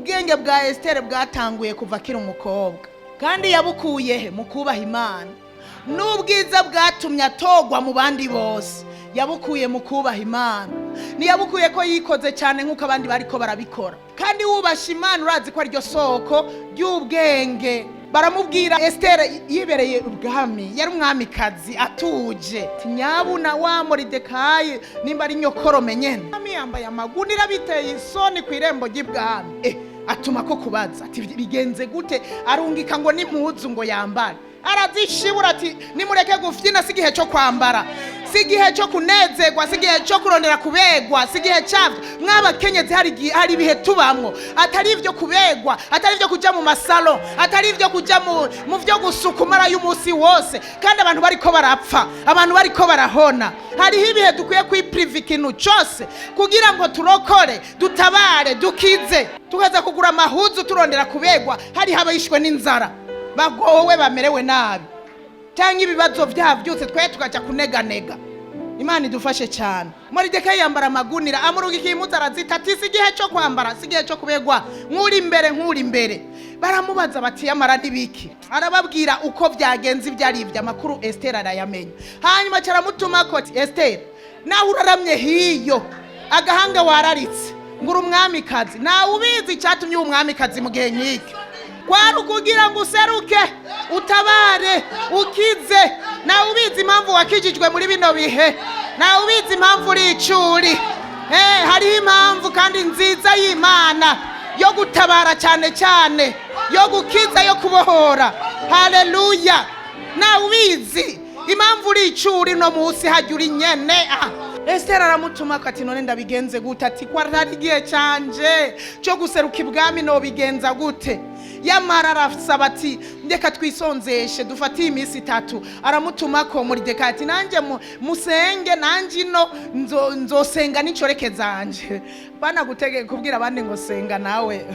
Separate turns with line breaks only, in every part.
ubwenge bwa Esiteri bwatanguye kuva akiri umukobwa, kandi yabukuye he? Mu kubaha Imana. N'ubwiza bwatumye atogwa mu bandi bose yabukuye mu kubaha Imana. Ntiyabukuye ko yikoze cyane nk'uko abandi bariko barabikora, kandi wubasha Imana urazi ko aryo soko ry'ubwenge. Baramubwira Esiteri yibereye ubwami, yari umwamikazi atuje, nyabuna wa Moridekayi nimba ari nyokorome nyene, ami yambaye amagunira biteye isoni ku irembo ry'ibwami. Atuma ko kubaza ati bigenze gute, arungika ngo n'impuzu ngo yambare, arazishibura ati nimureke gufyina, sigihe cyo kwambara, sigihe cyo kunezerwa, sigihe cyo kurondera kubegwa, sigihe cyavyo. Mw'abakenyezi hari ibihe tubamwo atari ivyo kubegwa, atari ivyo kuja mu masalo, atari ivyo kuja mu vyo gusukumara y'umunsi wose, kandi abantu bariko barapfa, abantu bariko barahona. Hariho ibihe dukwiye kwipriva ikintu cyose kugira ngo turokore, dutabare, dukize. Tukaza kugura amahuzu turondera kubegwa, hari habayishwe n'inzara, bagowe, bamerewe nabi, cyangwa ibibazo byose twaye tukaja kuneganega. Imana idufashe cyane. Moridekayi yambara amagunira, amurungika impuzu arazita ati sigihe cyo kwambara, sigihe cyo kubegwa, nk'uri imbere. Baramubaza bati yamara nibiki, arababwira uko byagenze ibyari ibyo amakuru. Esiteri arayamenya. Hanyuma caramutuma ko Esiteri, nawe uraramye hiyo, agahanga wararitse, ngura umwamikazi, nawe ubizi cyatumye umwamikazi mu gihe nk'iki, kwari ukugira ngo useruke, utabare, ukize. Nawe ubizi impamvu wakijijwe muri bino bihe, nawe ubizi impamvu uri icuri. Hariho impamvu kandi nziza y'Imana yo gutabara cyane, yo gukiza, yo kubohora. Haleluya. Nawe ubizi impamvu uri icuri no munsi hajya uri nyene. Esiteri aramutuma ati none ndabigenze gute? Ati kwa rarigiye canje cyo guseruka ibwami no bigenza gute? Yamara arasaba ati ndeka twisonzeshe dufatiye iminsi 3. Aramutuma ko Moridekayi ati nanjye musenge, nanjye no nzosenga n'icoreke zanje. Bana gutegeka kubwira abandi ngo senga nawe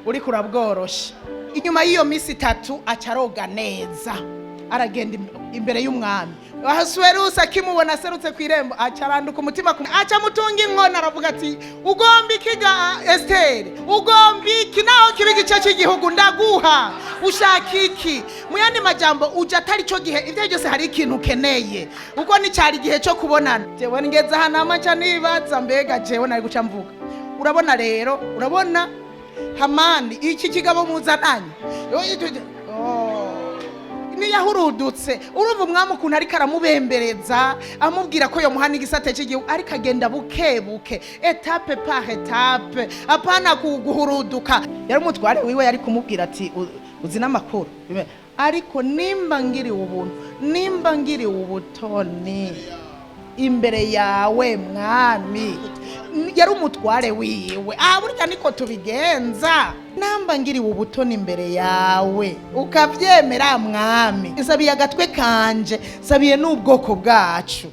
uri kurabworosha. Inyuma y'iyo minsi 3 acaroga neza, aragenda imbere y'umwami. Ahasuwerusi akimubona aserutse ku irembo, acaranduka umutima, aca mutunga inkona, aravuga ati ugomba ikiga Esiteri, ugomba iki? Naho kibi gice cy'igihugu ndaguha, ushaka iki? Mu yandi majambo uja atari cyo gihe, ivyo byose hari ikintu ukeneye, uko ni cyari gihe cyo kubonana. Jewe ngeze hano amaca nibaza mbega jewe nari guca mvuga. Urabona rero, urabona Hamani iki kigabo muzananye, niyahurudutse. Urumva umwami ukuntu ariko aramubembereza, amubwira ko yomuhana igisate cy'igihugu, ariko agenda bukebuke, etape par etape, apana guhuruduka. Yari umutware wiwe yari kumubwira ati uzi n'amakuru, ariko nimba ngiriwe ubuntu, nimba ngiriwe ubutoni imbere yawe mwami. Yari umutware wiwe. Burya niko tubigenza. Namba ngiriwe ubutoni imbere yawe ukavyemera mwami, sabiye agatwe kanje, sabiye n'ubwoko bwacu.